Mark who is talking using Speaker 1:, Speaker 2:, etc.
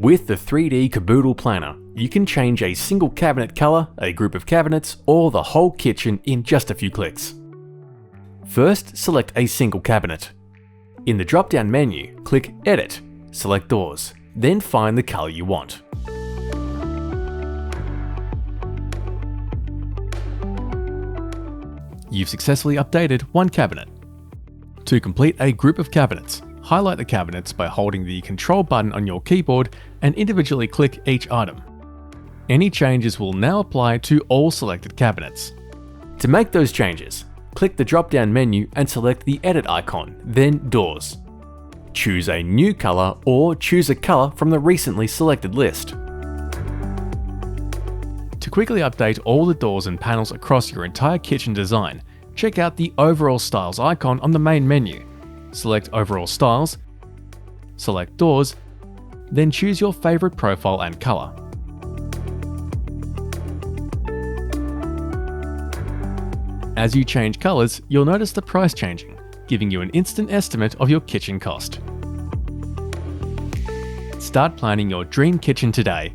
Speaker 1: With the 3D Kaboodle planner, you can change a single cabinet color, a group of cabinets, or the whole kitchen in just a few clicks. First, select a single cabinet. In the drop-down menu, click Edit, select Doors, then find the color you want. You've successfully updated one cabinet. To complete a group of cabinets, highlight the cabinets by holding the Control button on your keyboard and individually click each item. Any changes will now apply to all selected cabinets. To make those changes, click the drop-down menu and select the Edit icon, then Doors. Choose a new color or choose a color from the recently selected list. To quickly update all the doors and panels across your entire kitchen design, check out the Overall Styles icon on the main menu. Select Overall Styles, select Doors, then choose your favorite profile and color. As you change colors, you'll notice the price changing, giving you an instant estimate of your kitchen cost. Start planning your dream kitchen today